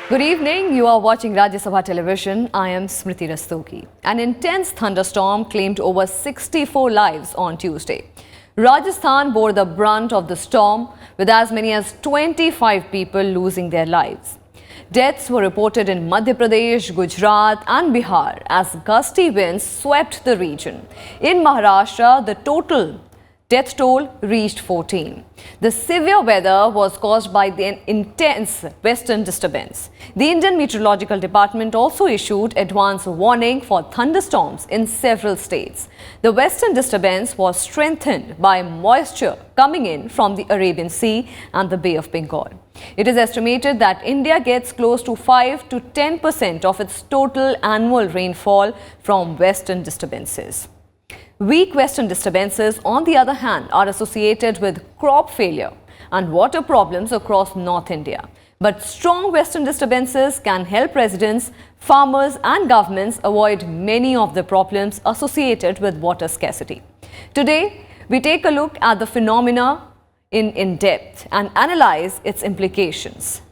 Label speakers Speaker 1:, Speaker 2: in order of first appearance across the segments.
Speaker 1: Good evening. You are watching Rajya Sabha Television. I am Smriti Rastogi. An intense thunderstorm claimed over 64 lives on Tuesday. Rajasthan bore the brunt of the storm, with as many as 25 people losing their lives. Deaths were reported in Madhya Pradesh, Gujarat and Bihar as gusty winds swept the region. In Maharashtra, the total death toll reached 14. The severe weather was caused by the intense Western disturbance. The Indian Meteorological Department also issued advance warning for thunderstorms in several states. The Western disturbance was strengthened by moisture coming in from the Arabian Sea and the Bay of Bengal. It is estimated that India gets close to 5 to 10% of its total annual rainfall from Western disturbances. Weak Western disturbances, on the other hand, are associated with crop failure and water problems across North India. But strong Western disturbances can help residents, farmers and governments avoid many of the problems associated with water scarcity. Today, we take a look at the phenomena in depth and analyze its implications.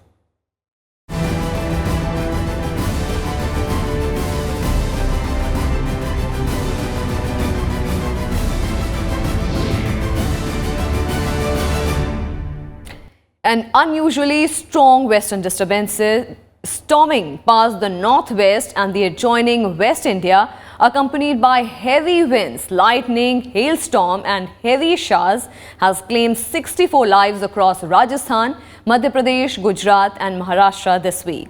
Speaker 1: An unusually strong Western disturbance storming past the northwest and the adjoining West India, accompanied by heavy winds, lightning, hailstorm and heavy showers, has claimed 64 lives across Rajasthan, Madhya Pradesh, Gujarat and Maharashtra this week.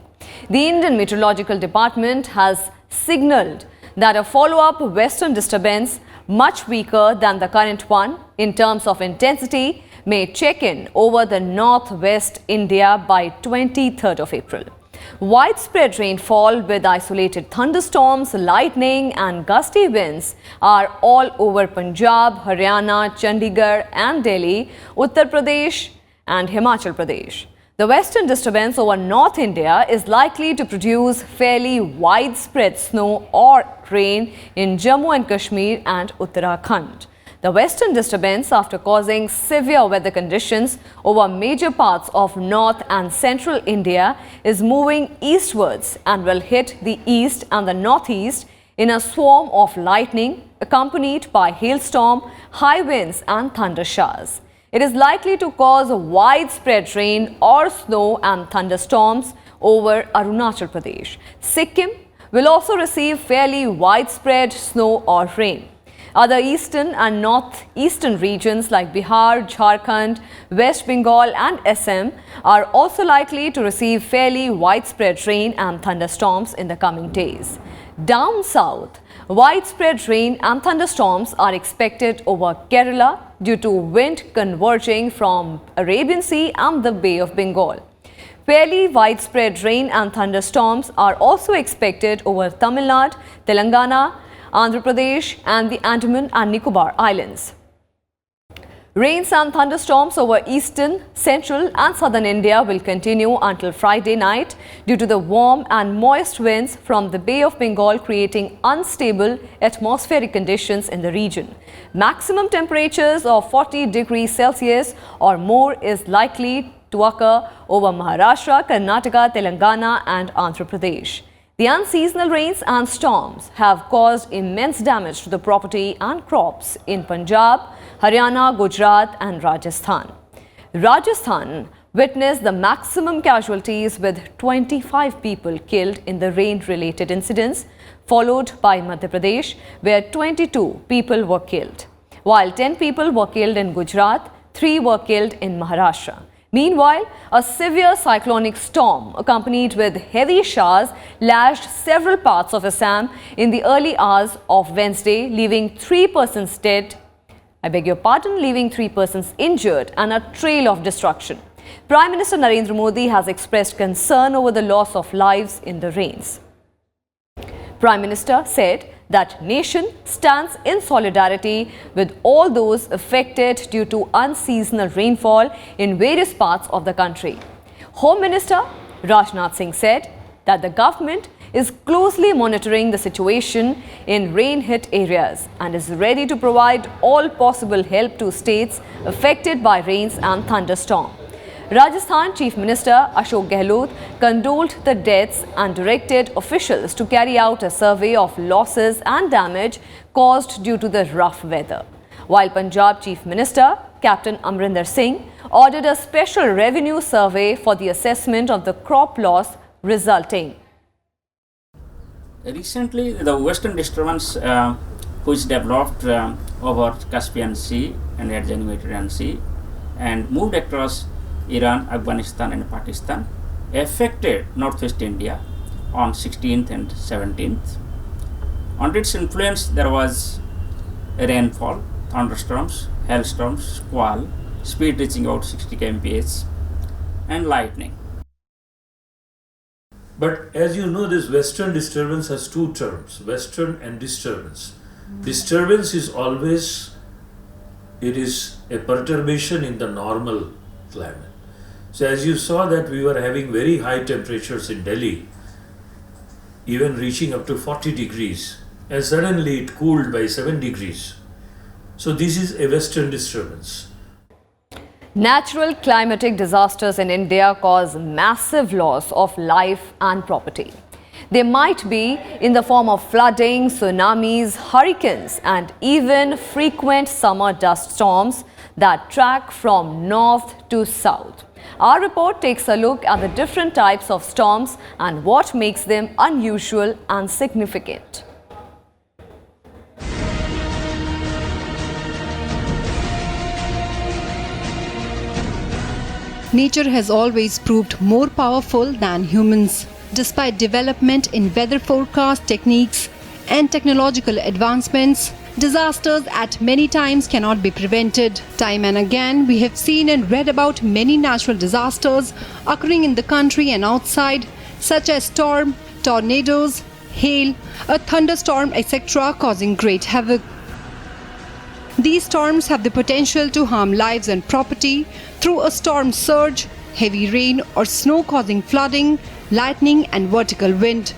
Speaker 1: The Indian Meteorological Department has signalled that a follow-up Western disturbance, much weaker than the current one in terms of intensity, may check in over the northwest India by 23rd of April. Widespread rainfall with isolated thunderstorms, lightning and gusty winds are all over Punjab, Haryana, Chandigarh and Delhi, Uttar Pradesh and Himachal Pradesh. The Western disturbance over North India is likely to produce fairly widespread snow or rain in Jammu and Kashmir and Uttarakhand. The Western disturbance, after causing severe weather conditions over major parts of North and Central India, is moving eastwards and will hit the east and the northeast in a swarm of lightning accompanied by hailstorm, high winds and thunder showers. It is likely to cause widespread rain or snow and thunderstorms over Arunachal Pradesh. Sikkim will also receive fairly widespread snow or rain. Other eastern and northeastern regions like Bihar, Jharkhand, West Bengal and Assam are also likely to receive fairly widespread rain and thunderstorms in the coming days. Down south, widespread rain and thunderstorms are expected over Kerala due to wind converging from Arabian Sea and the Bay of Bengal. Fairly widespread rain and thunderstorms are also expected over Tamil Nadu, Telangana, Andhra Pradesh and the Andaman and Nicobar Islands. Rains and thunderstorms over eastern, central and southern India will continue until Friday night due to the warm and moist winds from the Bay of Bengal creating unstable atmospheric conditions in the region. Maximum temperatures of 40 degrees Celsius or more is likely to occur over Maharashtra, Karnataka, Telangana and Andhra Pradesh. The unseasonal rains and storms have caused immense damage to the property and crops in Punjab, Haryana, Gujarat and Rajasthan. Rajasthan witnessed the maximum casualties with 25 people killed in the rain-related incidents, followed by Madhya Pradesh, where 22 people were killed, while 10 people were killed in Gujarat, 3 were killed in Maharashtra. Meanwhile, a severe cyclonic storm accompanied with heavy showers lashed several parts of Assam in the early hours of Wednesday, leaving 3 persons dead, leaving 3 persons injured and a trail of destruction. Prime Minister Narendra Modi has expressed concern over the loss of lives in the rains. Prime Minister said that nation stands in solidarity with all those affected due to unseasonal rainfall in various parts of the country. Home Minister Rajnath Singh said that the government is closely monitoring the situation in rain-hit areas and is ready to provide all possible help to states affected by rains and thunderstorms. Rajasthan Chief Minister Ashok Gehlot condoled the deaths and directed officials to carry out a survey of losses and damage caused due to the rough weather. While Punjab Chief Minister Captain Amrinder Singh ordered a special revenue survey for the assessment of the crop loss resulting.
Speaker 2: Recently, the Western Disturbance which developed over Caspian Sea and Adjacent Mediterranean Sea and moved across Iran, Afghanistan and Pakistan affected northwest India on 16th and 17th. Under its influence, there was a rainfall, thunderstorms, hailstorms, squall, speed reaching out 60 kmph and lightning.
Speaker 3: But as you know, this Western disturbance has two terms, Western and disturbance. Disturbance is always, it is a perturbation in the normal climate. So as you saw that we were having very high temperatures in Delhi, even reaching up to 40 degrees, and suddenly it cooled by 7 degrees. So this is a Western disturbance.
Speaker 1: Natural climatic disasters in India cause massive loss of life and property. They might be in the form of flooding, tsunamis, hurricanes, and even frequent summer dust storms that track from north to south. Our report takes a look at the different types of storms and what makes them unusual and significant.
Speaker 4: Nature has always proved more powerful than humans. Despite development in weather forecast techniques and technological advancements, disasters at many times cannot be prevented. Time and again, we have seen and read about many natural disasters occurring in the country and outside, such as storm, tornadoes, hail, a thunderstorm, etc., causing great havoc. These storms have the potential to harm lives and property through a storm surge, heavy rain or snow causing flooding, lightning and vertical wind.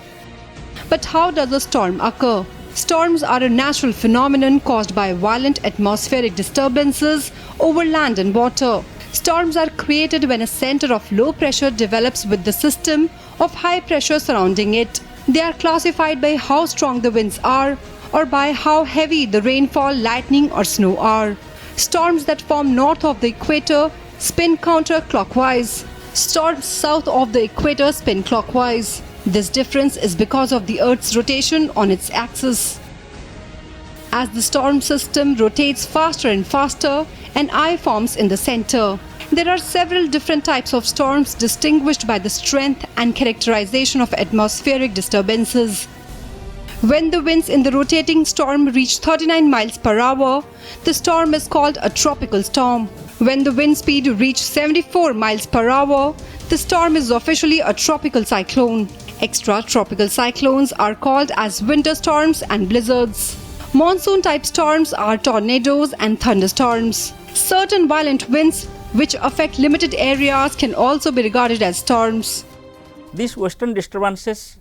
Speaker 4: But how does a storm occur? Storms are a natural phenomenon caused by violent atmospheric disturbances over land and water. Storms are created when a center of low pressure develops with the system of high pressure surrounding it. They are classified by how strong the winds are or by how heavy the rainfall, lightning or snow are. Storms that form north of the equator spin counterclockwise. Storms south of the equator spin clockwise. This difference is because of the Earth's rotation on its axis. As the storm system rotates faster and faster, an eye forms in the center. There are several different types of storms distinguished by the strength and characterization of atmospheric disturbances. When the winds in the rotating storm reach 39 miles per hour, the storm is called a tropical storm. When the wind speed reaches 74 miles per hour, the storm is officially a tropical cyclone. Extratropical cyclones are called as winter storms and blizzards. Monsoon-type storms are tornadoes and thunderstorms. Certain violent winds which affect limited areas can also be regarded as storms.
Speaker 2: These western disturbances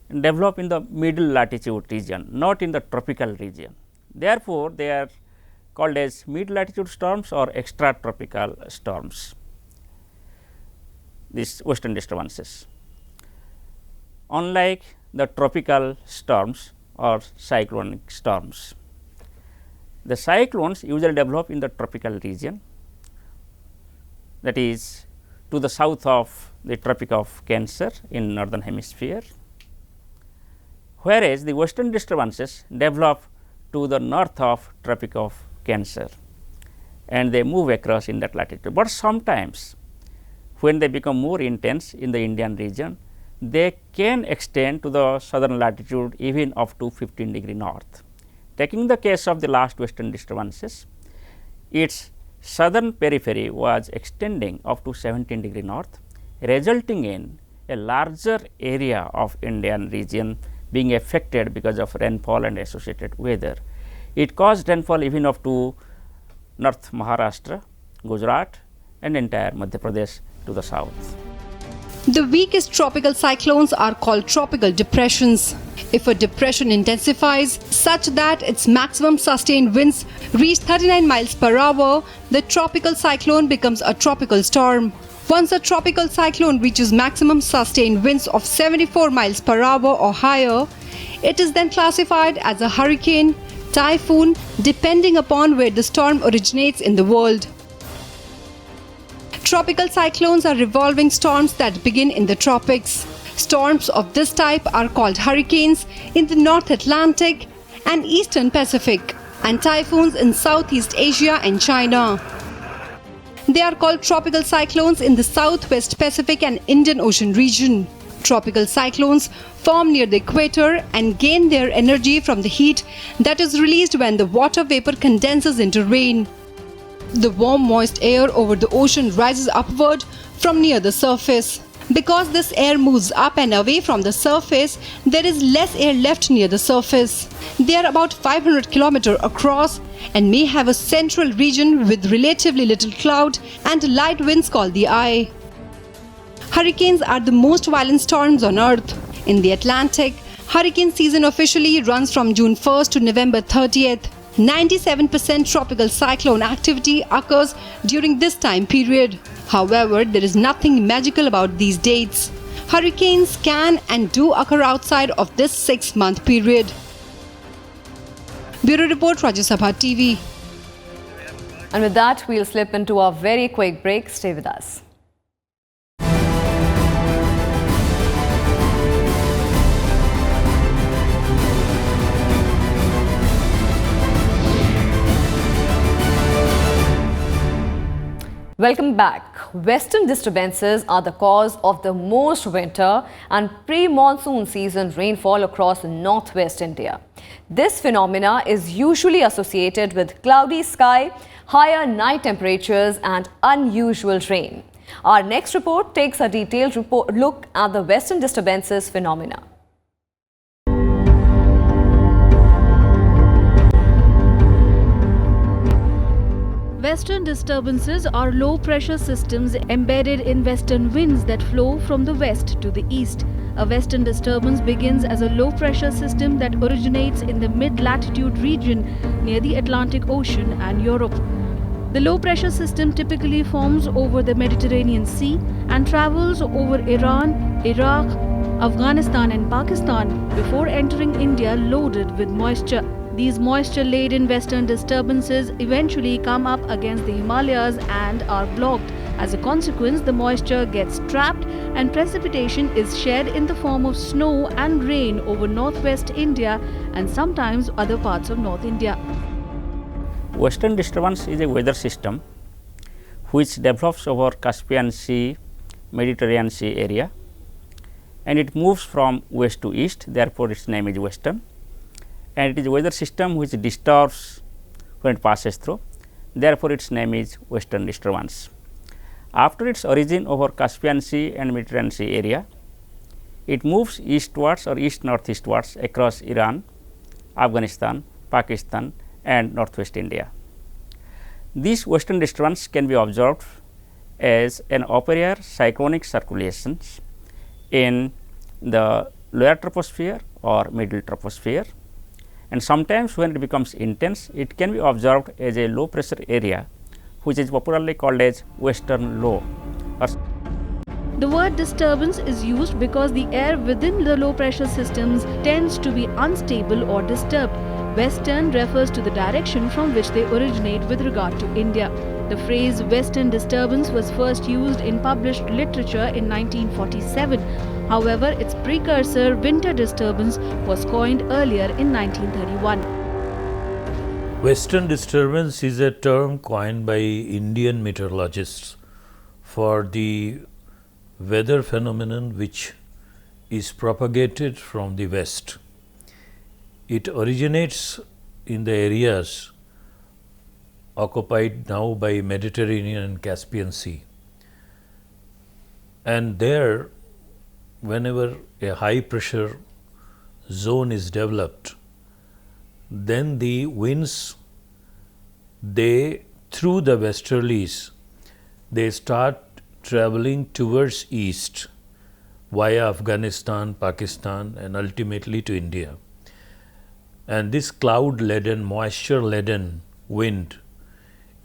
Speaker 2: develop in the middle latitude region, not in the tropical region. Therefore, they are called as mid latitude storms or extratropical storms, these western disturbances. Unlike the tropical storms or cyclonic storms, the cyclones usually develop in the tropical region, that is to the south of the Tropic of Cancer in northern hemisphere, whereas the western disturbances develop to the north of Tropic of Cancer and they move across in that latitude. But sometimes when they become more intense in the Indian region, they can extend to the southern latitude even up to 15 degree north. Taking the case of the last western disturbances, its southern periphery was extending up to 17 degree north, resulting in a larger area of Indian region being affected because of rainfall and associated weather. It caused rainfall even up to North Maharashtra, Gujarat and entire Madhya Pradesh to the south.
Speaker 4: The weakest tropical cyclones are called tropical depressions. If a depression intensifies such that its maximum sustained winds reach 39 miles per hour, the tropical cyclone becomes a tropical storm. Once a tropical cyclone reaches maximum sustained winds of 74 miles per hour or higher, it is then classified as a hurricane, typhoon, depending upon where the storm originates in the world. Tropical cyclones are revolving storms that begin in the tropics. Storms of this type are called hurricanes in the North Atlantic and Eastern Pacific, and typhoons in Southeast Asia and China. They are called tropical cyclones in the Southwest Pacific and Indian Ocean region. Tropical cyclones form near the equator and gain their energy from the heat that is released when the water vapor condenses into rain. The warm, moist air over the ocean rises upward from near the surface. Because this air moves up and away from the surface, there is less air left near the surface. They are about 500 kilometers across and may have a central region with relatively little cloud and light winds called the eye. Hurricanes are the most violent storms on Earth. In the Atlantic, hurricane season officially runs from June 1st to November 30th. 97% tropical cyclone activity occurs during this time period. However, there is nothing magical about these dates. Hurricanes can and do occur outside of this 6-month period. Bureau Report, Rajya Sabha TV.
Speaker 1: And with that, we'll slip into a very quick break. Stay with us. Welcome back. Western disturbances are the cause of the most winter and pre-monsoon season rainfall across northwest India. This phenomena is usually associated with cloudy sky, higher night temperatures and unusual rain. Our next report takes a detailed look at the Western disturbances phenomena.
Speaker 5: Western disturbances are low-pressure systems embedded in western winds that flow from the west to the east. A western disturbance begins as a low-pressure system that originates in the mid-latitude region near the Atlantic Ocean and Europe. The low-pressure system typically forms over the Mediterranean Sea and travels over Iran, Iraq, Afghanistan and Pakistan before entering India loaded with moisture. These moisture-laden western disturbances eventually come up against the Himalayas and are blocked. As a consequence, the moisture gets trapped and precipitation is shed in the form of snow and rain over northwest India and sometimes other parts of North India.
Speaker 2: Western disturbance is a weather system which develops over Caspian Sea, Mediterranean Sea area, and it moves from west to east, therefore its name is western. And it is a weather system which disturbs when it passes through, therefore its name is western disturbance. After its origin over Caspian Sea and Mediterranean Sea area, it moves eastwards or east-northeastwards across Iran, Afghanistan, Pakistan and northwest India. This western disturbance can be observed as an open-air cyclonic circulations in the lower troposphere or middle troposphere. And sometimes when it becomes intense, it can be observed as a low pressure area which is popularly called as western low.
Speaker 5: The word disturbance is used because the air within the low pressure systems tends to be unstable or disturbed. Western refers to the direction from which they originate with regard to India. The phrase Western disturbance was first used in published literature in 1947. However, its precursor, winter disturbance, was coined earlier in 1931.
Speaker 3: Western disturbance is a term coined by Indian meteorologists for the weather phenomenon which is propagated from the west. It originates in the areas occupied now by Mediterranean and Caspian Sea. And there, whenever a high pressure zone is developed, then the winds, through the westerlies, they start traveling towards east via Afghanistan, Pakistan and ultimately to India. And this cloud-laden, moisture-laden wind,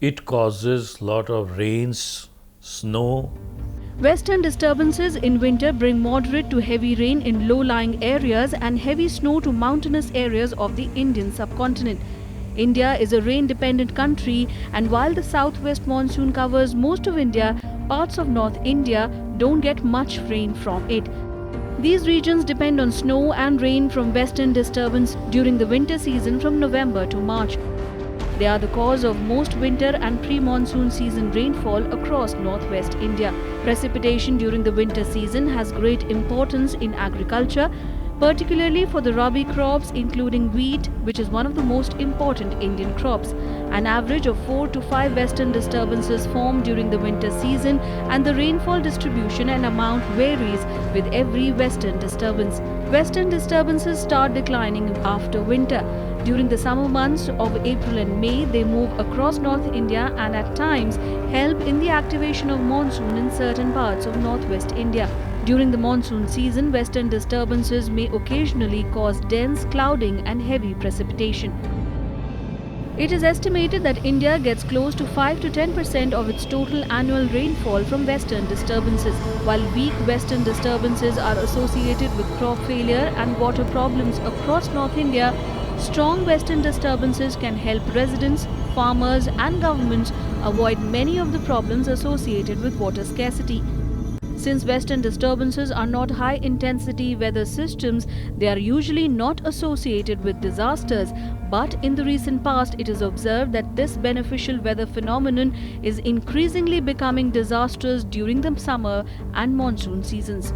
Speaker 3: it causes lot of rains, snow
Speaker 5: Western disturbances in winter bring moderate to heavy rain in low-lying areas and heavy snow to mountainous areas of the Indian subcontinent. India is a rain-dependent country, and while the southwest monsoon covers most of India, parts of North India don't get much rain from it. These regions depend on snow and rain from western disturbance during the winter season from November to March. They are the cause of most winter and pre-monsoon season rainfall across northwest India. Precipitation during the winter season has great importance in agriculture, particularly for the rabi crops including wheat, which is one of the most important Indian crops. An average of 4 to 5 western disturbances form during the winter season, and the rainfall distribution and amount varies with every western disturbance. Western disturbances start declining after winter. During the summer months of April and May, they move across North India and at times help in the activation of monsoon in certain parts of northwest India. During the monsoon season, western disturbances may occasionally cause dense clouding and heavy precipitation. It is estimated that India gets close to 5 to 10% of its total annual rainfall from western disturbances. While weak western disturbances are associated with crop failure and water problems across North India, strong western disturbances can help residents, farmers and governments avoid many of the problems associated with water scarcity. Since western disturbances are not high-intensity weather systems, they are usually not associated with disasters, but in the recent past it is observed that this beneficial weather phenomenon is increasingly becoming disastrous during the summer and monsoon seasons.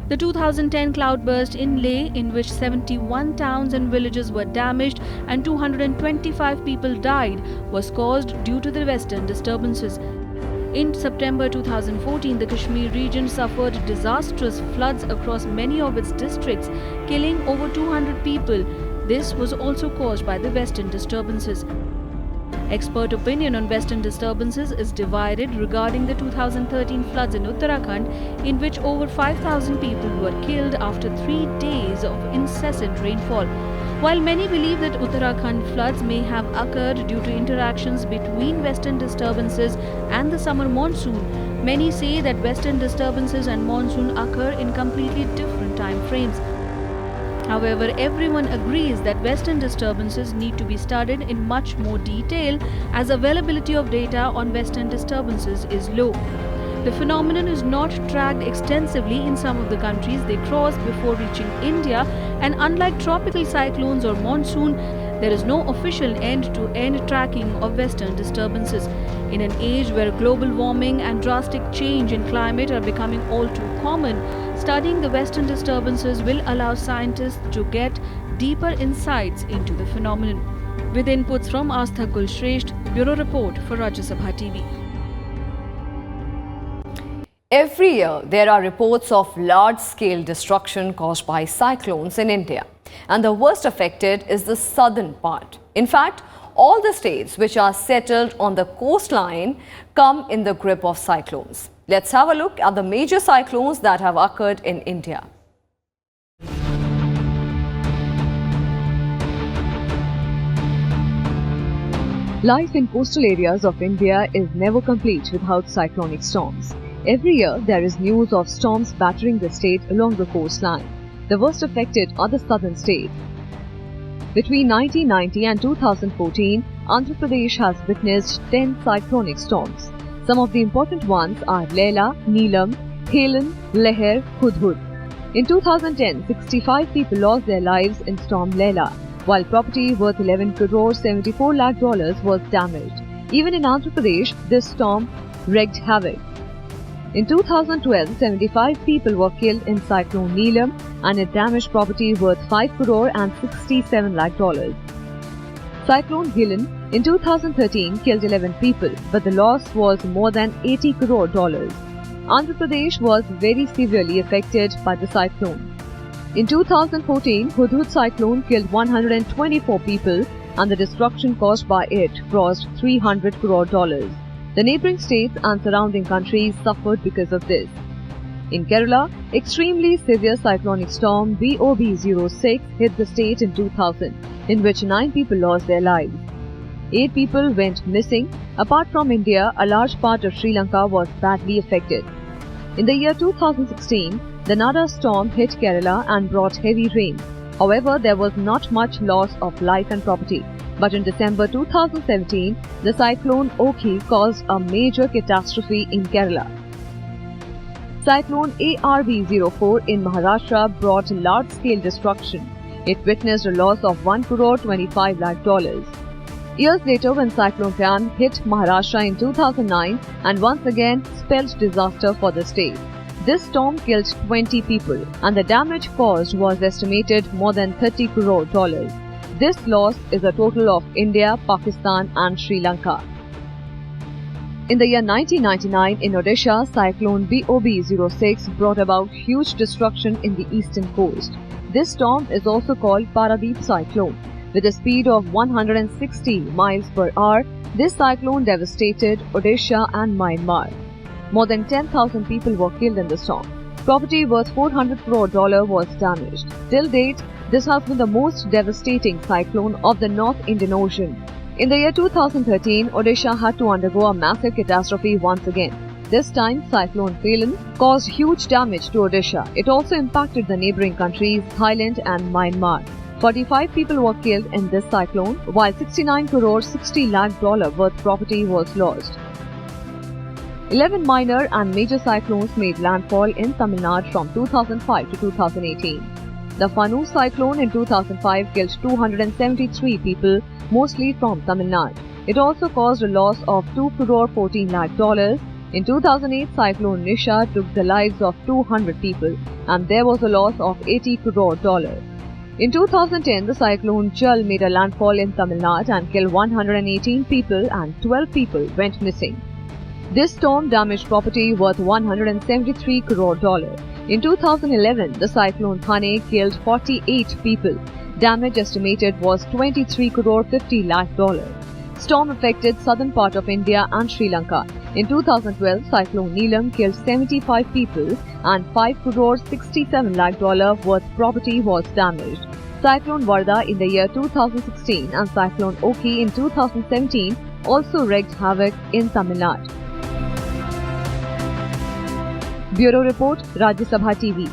Speaker 5: The 2010 cloudburst in Leh, in which 71 towns and villages were damaged and 225 people died, was caused due to the western disturbances. In September 2014, the Kashmiri region suffered disastrous floods across many of its districts, killing over 200 people. This was also caused by the western disturbances. Expert opinion on western disturbances is divided regarding the 2013 floods in Uttarakhand, in which over 5,000 people were killed after 3 days of incessant rainfall. While many believe that Uttarakhand floods may have occurred due to interactions between western disturbances and the summer monsoon, many say that western disturbances and monsoon occur in completely different time frames. However, everyone agrees that western disturbances need to be studied in much more detail, as availability of data on western disturbances is low. The phenomenon is not tracked extensively in some of the countries they cross before reaching India, and unlike tropical cyclones or monsoon, there is no official end-to-end tracking of western disturbances. In an age where global warming and drastic change in climate are becoming all too common, studying the western disturbances will allow scientists to get deeper insights into the phenomenon. With inputs from Astha Kulshresht, Bureau Report for Rajya Sabha TV.
Speaker 1: Every year, there are reports of large-scale destruction caused by cyclones in India. And the worst affected is the southern part. In fact, all the states which are settled on the coastline come in the grip of cyclones. Let's have a look at the major cyclones that have occurred in India.
Speaker 6: Life in coastal areas of India is never complete without cyclonic storms. Every year, there is news of storms battering the state along the coastline. The worst affected are the southern states. Between 1990 and 2014, Andhra Pradesh has witnessed 10 cyclonic storms. Some of the important ones are Leila, Neelam, Helan, Leher, Hudhud. In 2010, 65 people lost their lives in storm Leila, while property worth $11 crore $74 lakh was damaged. Even in Andhra Pradesh, this storm wreaked havoc. In 2012, 75 people were killed in Cyclone Neelam, and it damaged property worth $5 crore $67 lakh. Cyclone Helan in 2013 killed 11 people, but the loss was more than $80 crore. Andhra Pradesh was very severely affected by the cyclone. In 2014, Hudhud cyclone killed 124 people, and the destruction caused by it crossed $300 crore. The neighbouring states and surrounding countries suffered because of this. In Kerala, extremely severe cyclonic storm BOB-06 hit the state in 2000, in which 9 people lost their lives. 8 people went missing. Apart from India, a large part of Sri Lanka was badly affected. In the year 2016, the Nada storm hit Kerala and brought heavy rain. However, there was not much loss of life and property. But in December 2017, the cyclone Oki caused a major catastrophe in Kerala. Cyclone ARB04 in Maharashtra brought large-scale destruction. It witnessed a loss of $1 crore 25 lakh. Years later, when Cyclone Kyan hit Maharashtra in 2009 and once again spelled disaster for the state. This storm killed 20 people and the damage caused was estimated more than $30 crore. This loss is a total of India, Pakistan and Sri Lanka. In the year 1999 in Odisha, cyclone BOB06 brought about huge destruction in the eastern coast. This storm is also called Paradeep cyclone. With a speed of 160 miles per hour, this cyclone devastated Odisha and Myanmar. More than 10,000 people were killed in the storm. Property worth $400 crore was damaged. Till date, this has been the most devastating cyclone of the North Indian Ocean. In the year 2013, Odisha had to undergo a massive catastrophe once again. This time, Cyclone Phelan caused huge damage to Odisha. It also impacted the neighbouring countries Thailand and Myanmar. 45 people were killed in this cyclone, while $69 crore 60 lakh worth property was lost. 11 minor and major cyclones made landfall in Tamil Nadu from 2005 to 2018. The Fanu cyclone in 2005 killed 273 people, mostly from Tamil Nadu. It also caused a loss of $2 crore 14 lakh. In 2008, Cyclone Nisha took the lives of 200 people and there was a loss of $80 crore. In 2010, the cyclone Jal made a landfall in Tamil Nadu and killed 118 people and 12 people went missing. This storm damaged property worth $173 crore. In 2011, the cyclone Thane killed 48 people. Damage estimated was $23 crore 50 lakh. Storm affected southern part of India and Sri Lanka. In 2012, Cyclone Neelam killed 75 people and $5 crore 67 lakh worth property was damaged. Cyclone Varda in the year 2016 and Cyclone Oki in 2017 also wreaked havoc in Tamil Nadu. Bureau Report, Rajya Sabha TV.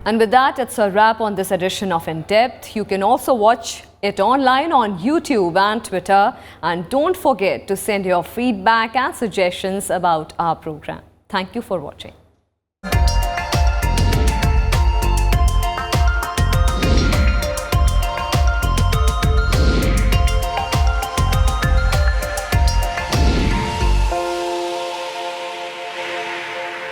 Speaker 1: And with that, it's a wrap on this edition of In Depth. You can also watch it online on YouTube and Twitter. And don't forget to send your feedback and suggestions about our program. Thank you for watching.